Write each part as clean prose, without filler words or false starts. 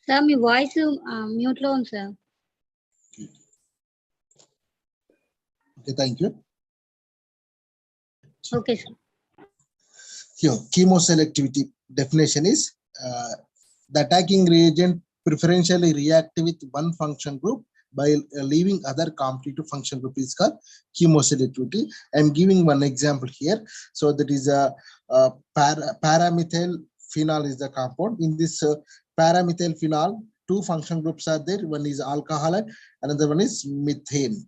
Sir, my voice mute lo ఉంది sir. Okay, thank you. Okay, sir. Here, chemoselectivity definition is the attacking reagent preferentially react with one function group by leaving other competitive function group is called chemoselectivity. I am giving one example here. So that is a paramethyl phenol is the compound. In this paramethyl phenol, two function groups are there. One is alcohol and another one is methane.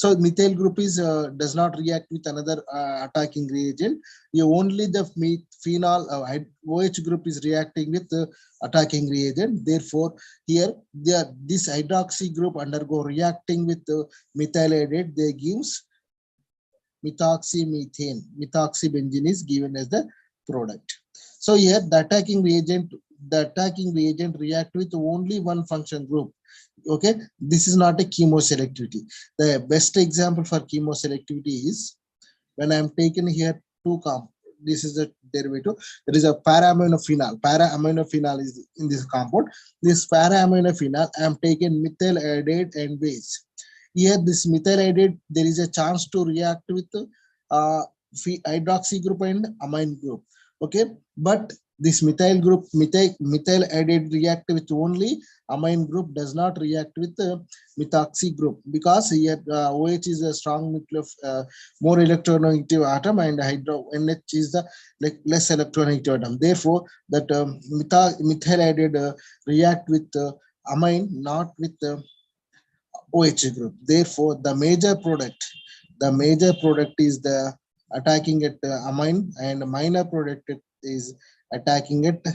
So methyl group is does not react with another attacking reagent. Only the phenol OH group is reacting with the attacking reagent. Therefore, here this hydroxy group undergo reacting with the methylated. They gives methoxymethane. Methoxybenzene is given as the product. So here the attacking reagent react with only one function group. Okay, this is not a chemoselectivity. The best example for chemoselectivity is when I am taken here two compounds. This is the derivative. There is a para-aminophenol. Para-aminophenol is in this compound. This para-aminophenol I am taken methyl iodide and base. Here this methyl iodide there is a chance to react with hydroxy group and amine group. Okay, but this methyl group, methyl iodide react with only amine group, does not react with methoxy group, because here OH is a strong nuclear, more electronegative atom, and NH is the less electronegative atom. Therefore, that methyl iodide react with amine, not with OH group. Therefore, the major product is the attacking at amine, and minor product is attacking at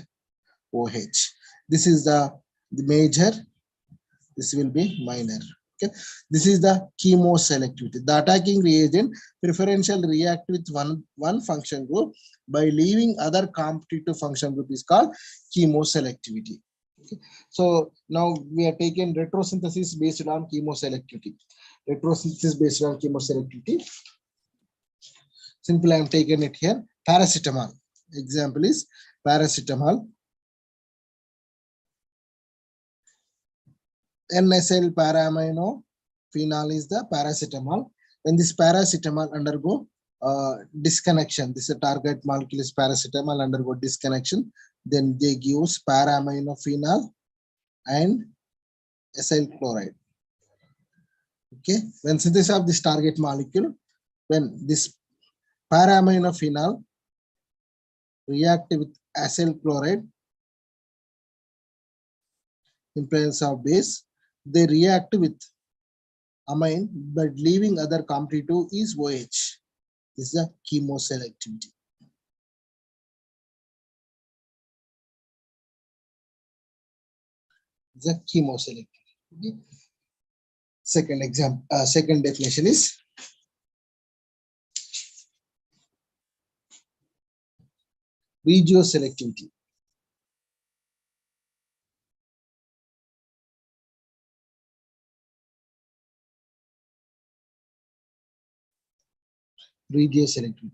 OH. This is the major, this will be minor. Okay, this is the chemoselectivity. The attacking reagent preferentially react with one function group by leaving other competitive function group is called chemoselectivity. Okay. So now we are taking retrosynthesis based on chemoselectivity. Retrosynthesis based on chemoselectivity. Simply I am taking it here. Paracetamol. Example is paracetamol. N-acyl para-aminophenol is the paracetamol. When this paracetamol undergo disconnection, this is a target molecule is paracetamol, undergo disconnection, then they give para-aminophenol and acyl chloride. Okay, when synthesis of this target molecule, when this para-aminophenol react with acyl chloride in presence of base, they react with amine, but leaving other competitive is OH. This is a chemoselectivity. The chemoselectivity. Okay. Second example, second definition is regioselectivity. Regioselectivity.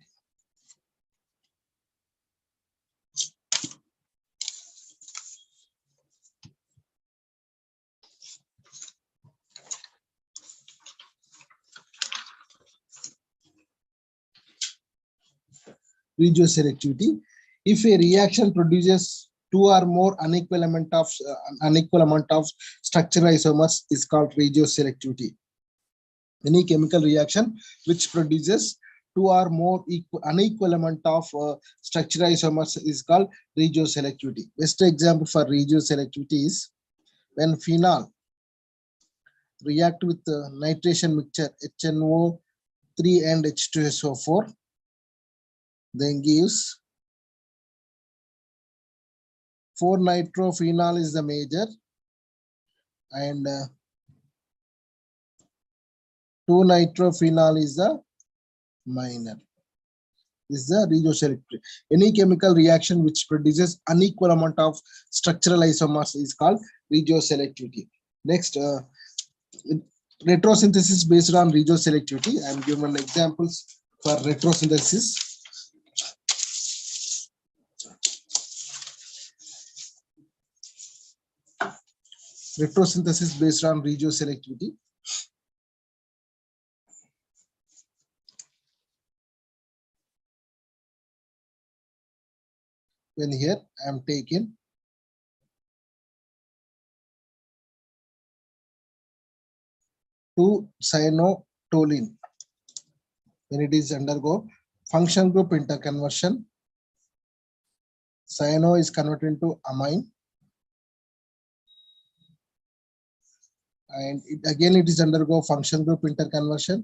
Regioselectivity. If a reaction produces two or more unequal amount of structural isomers is called regioselectivity. Any chemical reaction which produces two or more unequal amount of structural isomers is called regioselectivity. Best example for regioselectivity is when phenol react with nitration mixture HNO3 and H2SO4, then gives 4-nitrophenol is the major and 2-nitrophenol is the minor. This is the regioselectivity. Any chemical reaction which produces unequal amount of structural isomers is called regioselectivity. Next, retrosynthesis based on regioselectivity. I am given examples for retrosynthesis. Retrosynthesis based on regioselectivity. When here I am taking two cyanotoluene, when it is undergo function group interconversion, cyano is converted into amine, and it is undergo function group interconversion.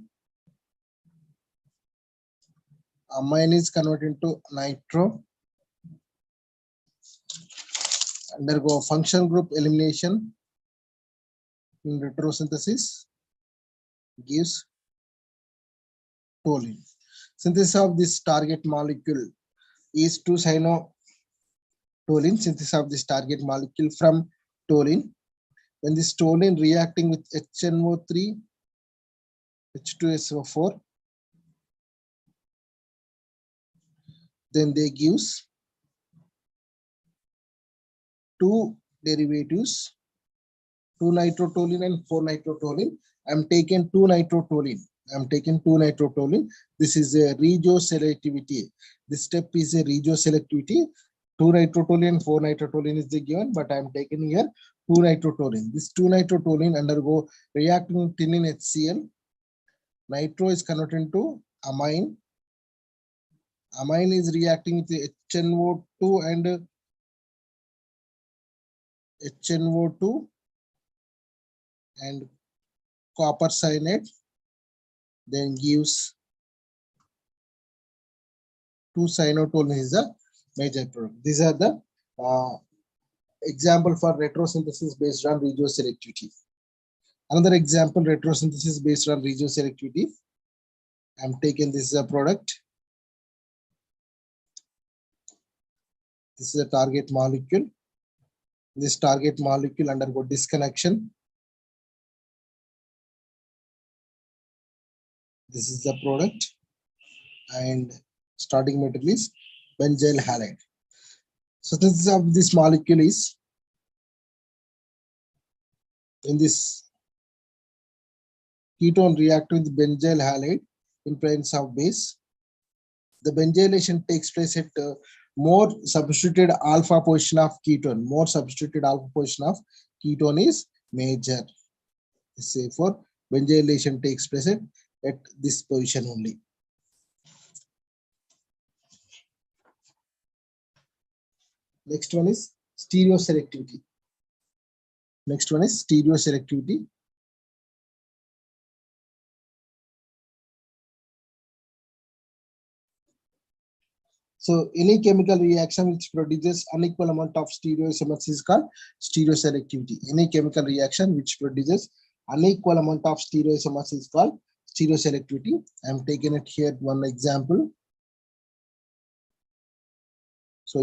Amine is converted into nitro, undergo function group elimination in retrosynthesis, gives toluene. Synthesis of this target molecule is 2-cyanotoluene. Synthesis of this target molecule from toluene. When this toluene reacting with HNO3, H2SO4, then they gives two derivatives, 2-nitrotoluene and 4-nitrotoluene. I'm taking 2-nitrotoluene. This is a regioselectivity. This step is a regioselectivity. 2-nitrotoluene and 4-nitrotoluene is the given, but I'm taking here 2-nitrotoluene. This 2-nitrotoluene undergo reacting with tin HCl. Nitro is converted into amine. Amine is reacting with the HNO2 and HNO2 and copper cyanide, then gives 2-cyanotoluene is the major product. These are the example for retrosynthesis based on regioselectivity. Another example, retrosynthesis based on regioselectivity. I'm taking this as a product. This is a target molecule. This target molecule undergo disconnection. This is the product, and starting material is benzyl halide. So this of this molecule is in this ketone react with benzyl halide in presence of base. The benzylation takes place at more substituted alpha position of ketone. More substituted alpha position of ketone is major. Therefore, benzylation takes place at this position only. Next one is stereoselectivity. So any chemical reaction which produces unequal amount of stereoisomers is called stereoselectivity. Any chemical reaction which produces unequal amount of stereoisomers is called stereoselectivity. I am taking it here one example. So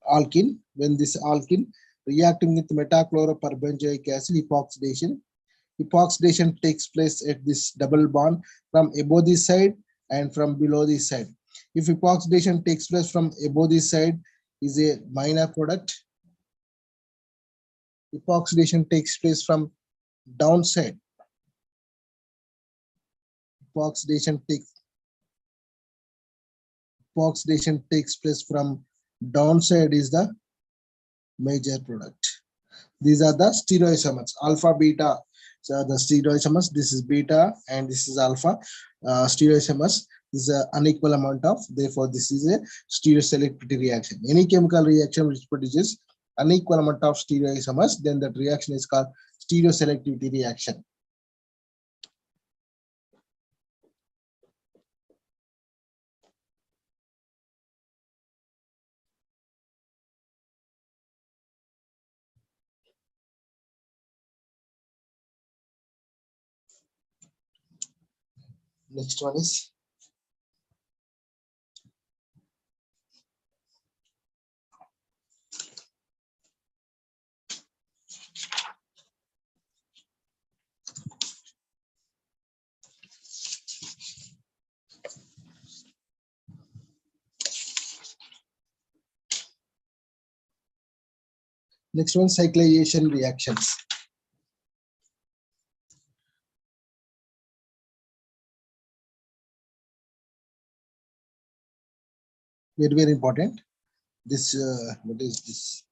alkene, when this alkene reacting with metachloroperbenzoic acid, epoxidation takes place at this double bond from above this side and from below this side. If epoxidation takes place from above this side, is a minor product. Epoxidation takes place from downside. Epoxidation takes place from downside is the major product. These are the stereoisomers, alpha, beta. So the stereoisomers, this is beta and this is alpha. Stereoisomers is an unequal amount of, therefore this is a stereoselectivity reaction. Any chemical reaction which produces unequal amount of stereoisomers, then that reaction is called stereoselectivity reaction. Next one is Next one, cyclization reactions. Very important. This what is this?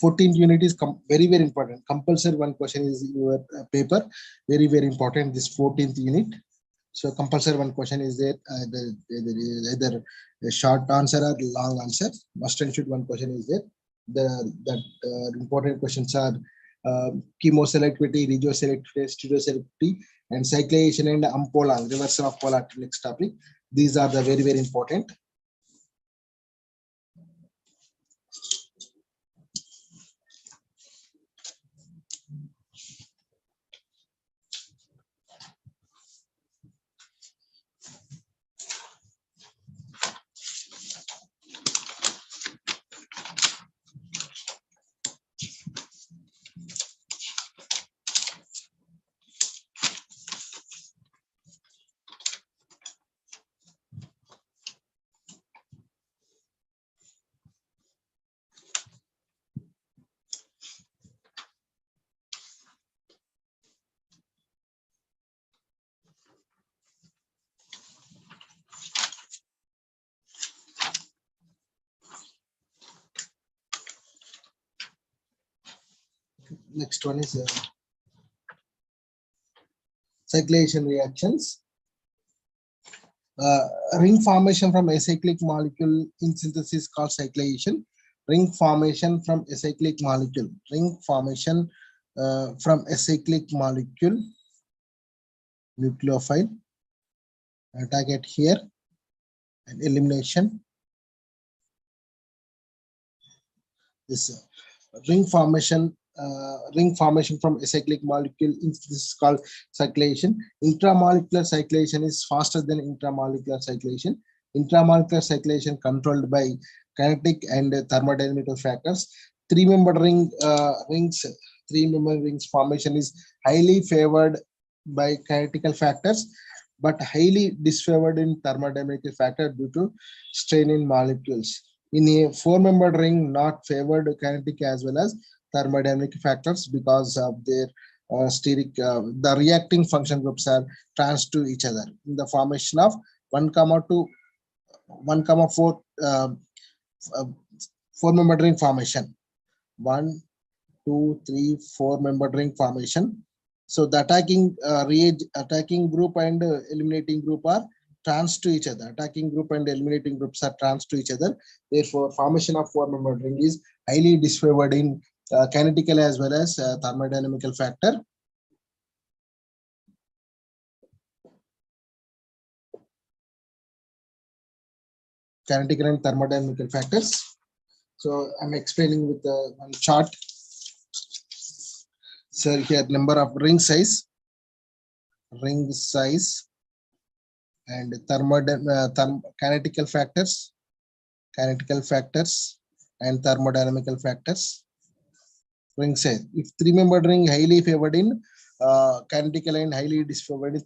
14th unit is very important. Compulsory one question is in your paper. Very important. This 14th unit. So compulsory one question is there. There is either a short answer or long answer. Must and should one question is there. Important questions are chemo selectivity, regioselectivity, stereoselectivity, and cyclization and unpolar, reversal of polarity. Next topic. These are the very important. Next one is cyclization reactions. Ring formation from acyclic molecule in synthesis called cyclization. Ring formation from acyclic molecule. Ring formation from acyclic molecule. Nucleophile. Target here. And elimination. This ring formation from acyclic molecule this is called cyclization. Intramolecular cyclization is faster than intramolecular cyclization. Intramolecular cyclization controlled by kinetic and thermodynamical factors. Three-membered rings formation is highly favored by kinetical factors, but highly disfavored in thermodynamical factor due to strain in molecules. In a four-membered ring, not favored kinetic as well as thermodynamic factors because of their steric, the reacting function groups are trans to each other in the formation of 1,4 four-membered ring formation. 1, 2, 3, 4-membered ring formation. So the attacking group and eliminating group are trans to each other. Attacking group and eliminating groups are trans to each other. Therefore, formation of four-membered ring is highly disfavored in kinetical as well as thermodynamical factor. Kinetical and thermodynamical factors. So I'm explaining with one chart. So here number of ring size, and kinetical factors, and thermodynamical factors. Ring size. If three-membered ring highly favored in kinetical and highly disfavored in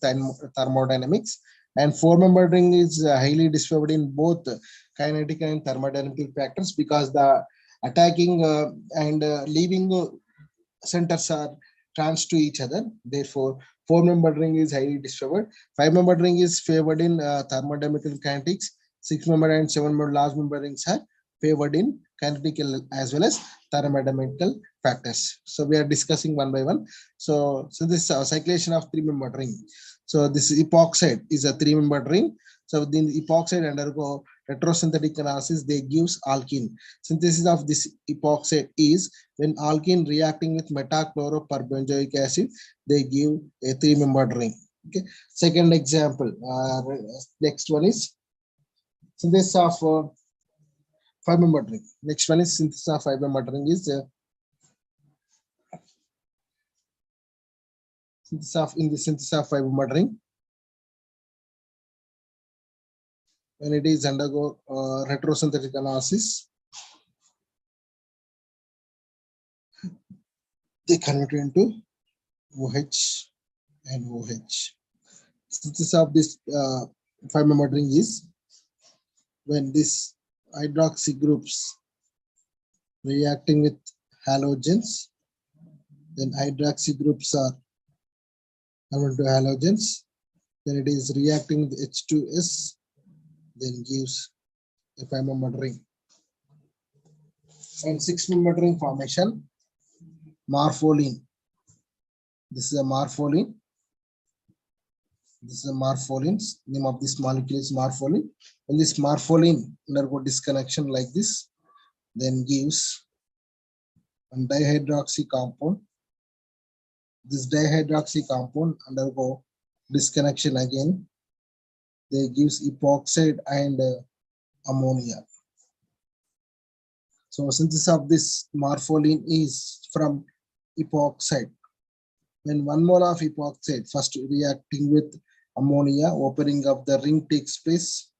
thermodynamics, and four-membered ring is highly disfavored in both kinetic and thermodynamical factors because the attacking and leaving centers are trans to each other. Therefore, four-membered ring is highly disfavored. Five-membered ring is favored in thermodynamical kinetics. Six-membered and seven-membered large member rings are favored in kinetical as well as thermodynamical factors. So we are discussing one by one. So this cyclization of three-membered ring. So this epoxide is a three-membered ring. So the epoxide undergo retrosynthetic analysis, they gives alkene. Synthesis of this epoxide is when alkene reacting with metachloroperbenzoic acid, they give a three-membered ring. Okay. Second example. Next one is synthesis of five-membered ring. Next one is synthesis of five-membered ring is synthesis of five-membered ring. When it is undergo retrosynthetic analysis, they convert it into OH and OH. Synthesis of this five-membered ring is when this hydroxy groups reacting with halogens. Then hydroxy groups are converted to halogens. Then it is reacting with H2S, then gives a 5-membered ring. And 6-membered ring formation, morpholine. This is a morpholine. This is a morpholine. Name of this molecule is morpholine. When this morpholine undergo disconnection like this, then gives one dihydroxy compound. This dihydroxy compound undergo disconnection again. They gives epoxide and ammonia. So synthesis of this morpholine is from epoxide. When 1 mole of epoxide first reacting with ammonia, opening of the ring takes place.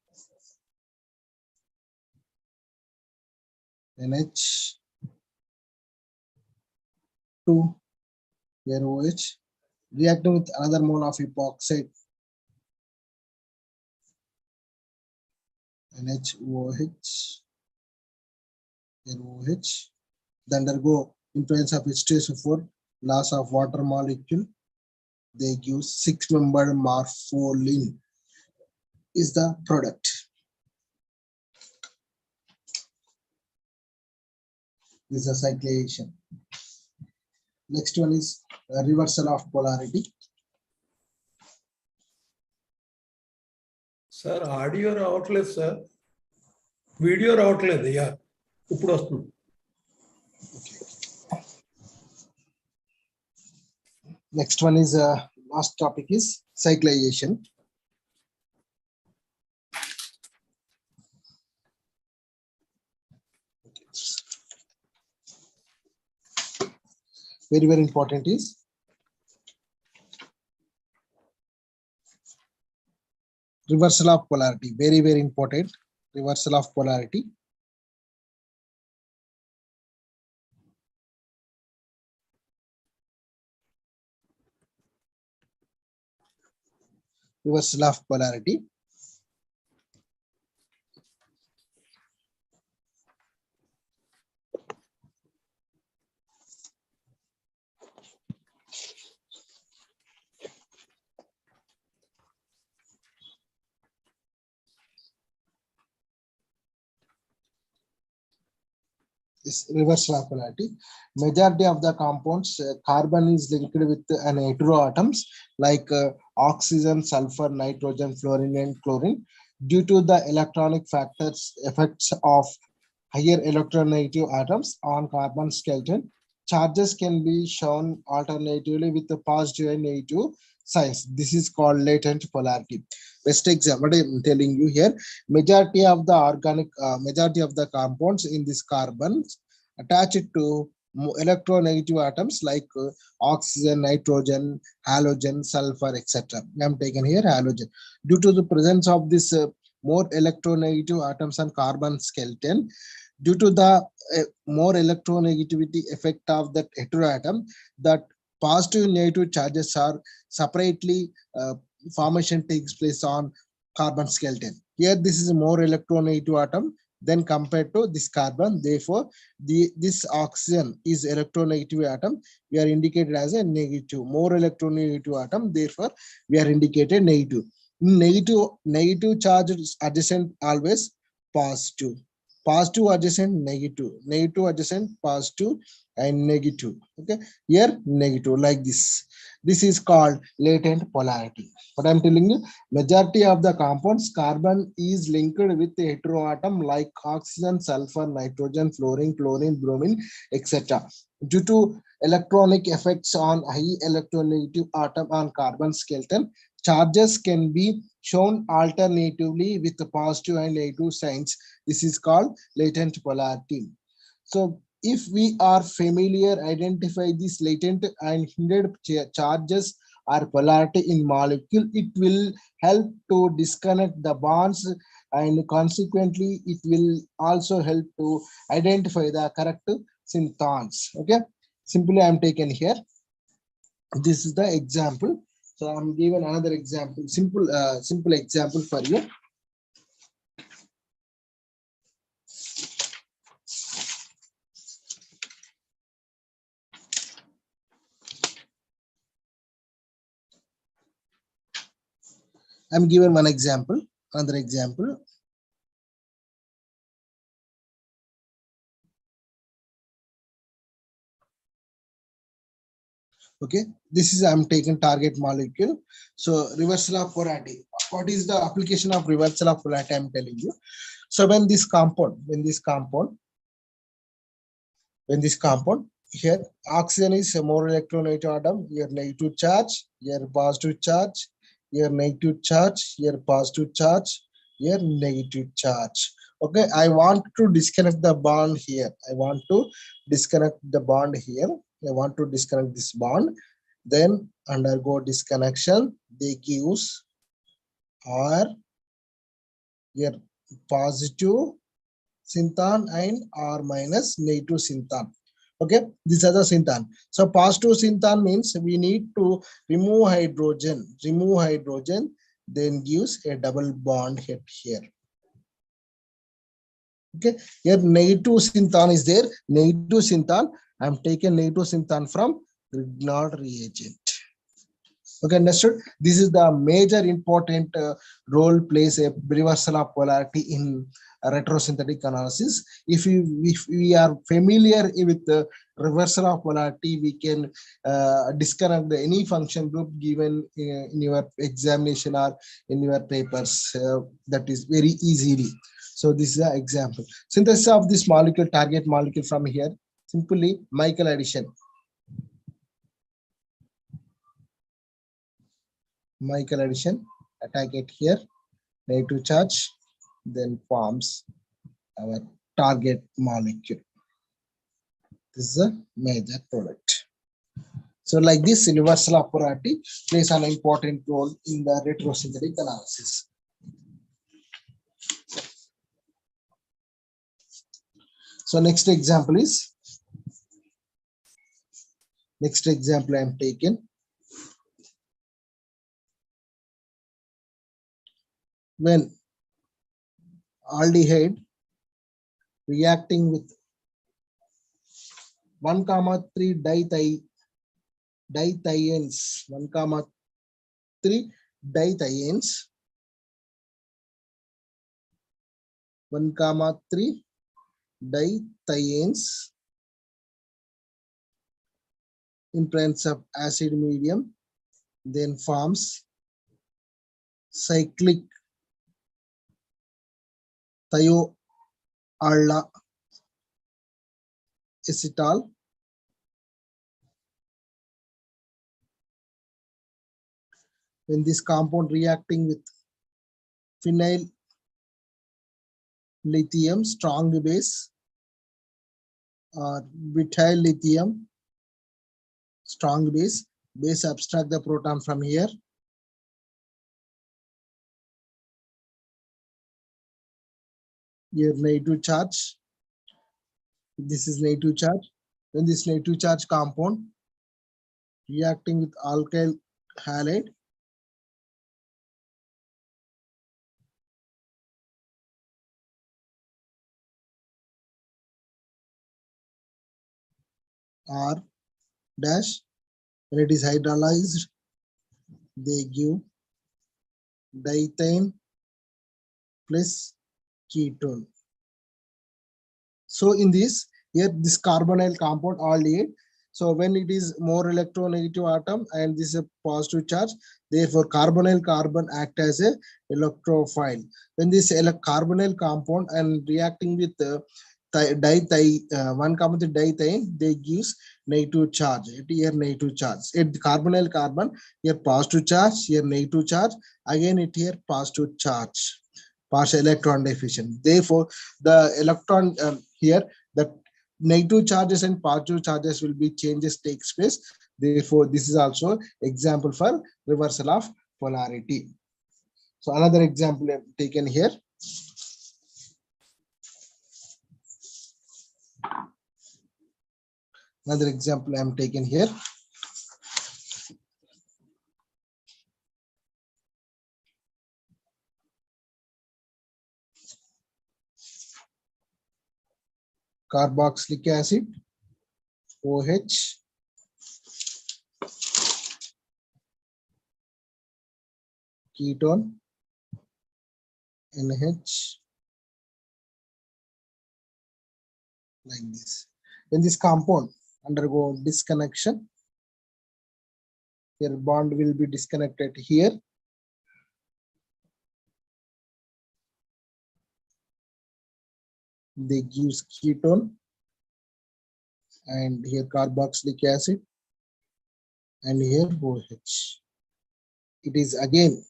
NH2 here OH, reacting with another mole of epoxide, NHOH, here OH, then undergo influence of H2SO4, loss of water molecule. They give 6-membered morpholine is the product. This is a cyclization. Next one is a reversal of polarity. Sir, audio రావట్లేదు sir, video రావట్లేదు. Yeah, ఇప్పుడు వస్తుంది. Next one is last topic is cyclization. Very important is reversal of polarity. Very important, reversal of polarity. Reversal of polarity. Is reversal of polarity. Majority of the compounds, carbon is linked with an heteroatoms like oxygen, sulfur, nitrogen, fluorine, and chlorine. Due to the electronic factors effects of higher electronegative atoms on carbon skeleton, charges can be shown alternatively with the positive and negative signs. This is called latent polarity. Best example, I am telling you here, majority of the majority of the compounds in this carbons attached to electronegative atoms like oxygen, nitrogen, halogen, sulfur, etc. I am taken here halogen. Due to the presence of this more electronegative atoms on carbon skeleton, due to the more electronegativity effect of that heteroatom, that positive and negative charges are separately formation takes place on carbon skeleton. Here this is a more electronegative atom than compared to this carbon. Therefore, this oxygen is electronegative atom. We are indicated as a negative, more electronegative atom. Therefore, we are indicated negative. Negative charge adjacent always positive. Positive adjacent negative, negative adjacent positive, and negative. Okay, here negative like this. This is called latent polarity. What I'm telling you, majority of the compounds, carbon is linked with the heteroatom like oxygen, sulfur, nitrogen, fluorine, chlorine, bromine, etc. Due to electronic effects on high electronegative atom on carbon skeleton, charges can be shown alternatively with the positive and negative signs. This is called latent polarity. So if we are familiar, identify these latent and hidden charges or polarity in molecule, it will help to disconnect the bonds, and consequently it will also help to identify the correct synthons. Okay, simply I'm taken here. This is the example. So I'm given another example, simple example for you. I'm given one example, another example. Okay, this is I'm taking target molecule. So reversal of polarity. What is the application of reversal of polarity? I'm telling you. So when this compound, here oxygen is a more electronegative atom, here negative charge, here positive charge, here negative charge, here positive charge, here negative charge. Okay, I want to disconnect the bond here. I want to disconnect the bond here. I want to disconnect this bond. Then undergo disconnection. They gives or here positive synthan and or minus negative synthan. Okay, these are the synthan. So positive synthan means we need to remove hydrogen, then gives a double bond hit here. Okay, here negative synthan is there. Negative synthan, I am taking negative synthan from Grignard reagent. Okay, understood. This is the major important role plays a reversal of polarity in retrosynthetic analysis. If we are familiar with the reversal of polarity, we can disconnect any function group given in your examination or in your papers. That is very easily. So this is an example. Synthesis of this molecule, target molecule from here, simply Michael addition. Michael addition, attack it here, negative charge, then forms our target molecule. This is a major product. So like this, reversal of polarity plays an important role in the retrosynthetic analysis. So next example I am taken. When aldehyde reacting with 1,3 dithianes, 1,3 dithianes, 1,3 dithianes in presence of acid medium, then forms cyclic thioaldehyde acetal when this compound reacting with phenyl lithium strong base or butyl lithium strong base abstract the proton from here. Here negative charge. This is negative charge. When this negative charge compound reacting with alkyl halide, R dash, when it is hydrolyzed, they give diethane plus ketone. So in this, here this carbonyl compound aldehyde. So when it is more electronegative atom and this is a positive charge, therefore carbonyl carbon act as a electrophile. When this carbonyl compound and reacting with one carbon with diethane, they gives negative charge. Here negative charge. At the carbonyl carbon, here positive charge, here negative charge. Again it here positive charge. Partial electron deficient. Therefore, the electron here, the negative charges and positive charges will be changes takes place. Therefore, this is also example for reversal of polarity. So another example taken here. Another example I am taken here. Carboxylic acid, OH, ketone NH like this. When this compound undergo disconnection, here bond will be disconnected here. They gives ketone and here carboxylic acid and here OH. It is again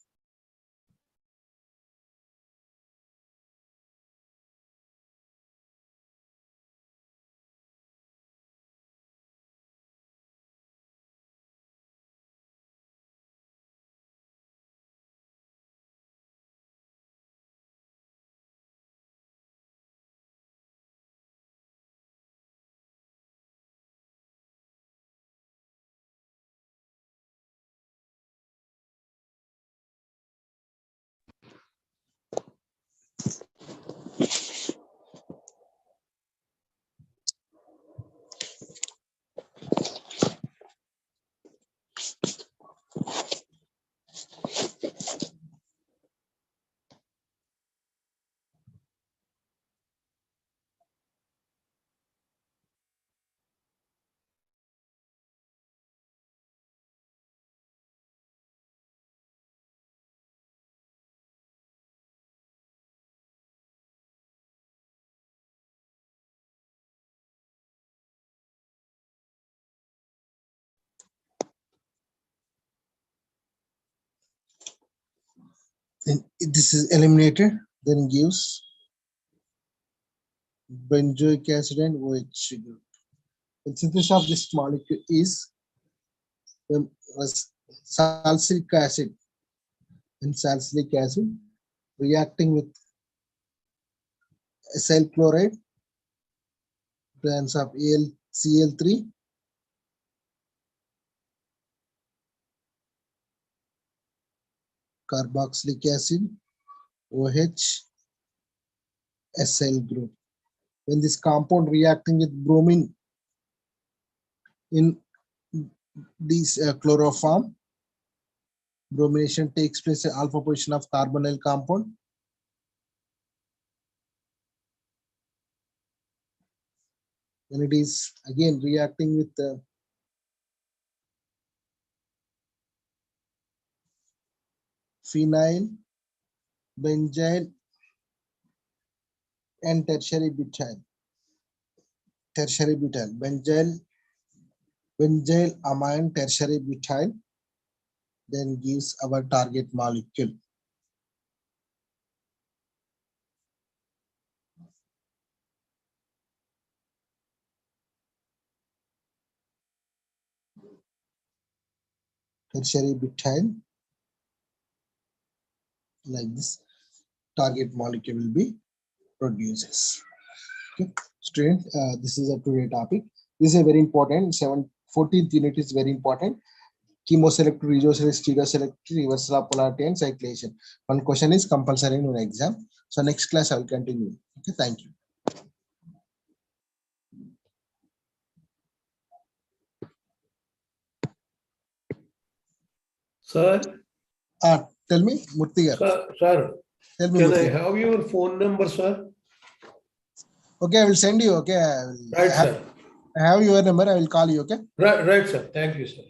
then this is eliminated, then gives benzoic acid and OH group. The synthesis of this molecule is salicylic acid and salicylic acid reacting with acyl chloride, presence of AlCl3, carboxylic acid, OH, acyl group. When this compound reacting with bromine in this chloroform, bromination takes place at alpha position of carbonyl compound. When it is again reacting with the phenyl, benzyl, and tertiary butyl. Tertiary butyl, benzyl amine tertiary butyl, then gives our target molecule. Tertiary butyl, like this, target molecule will be produces. Okay, student, this is a today topic. This is a very important 14th unit is very important. Chemo select, retrosynthesis, stereo select, reversal of polarity and cyclization. One question is compulsory in an exam. So next class I will continue. Okay, thank you. Sir, Tell me, Murthy. sir, Tell me, can I Murthy. have your phone number, sir? Okay, I will send you. Okay, Right, sir. I have your number. I will call you. Okay. Right, sir. Thank you, sir.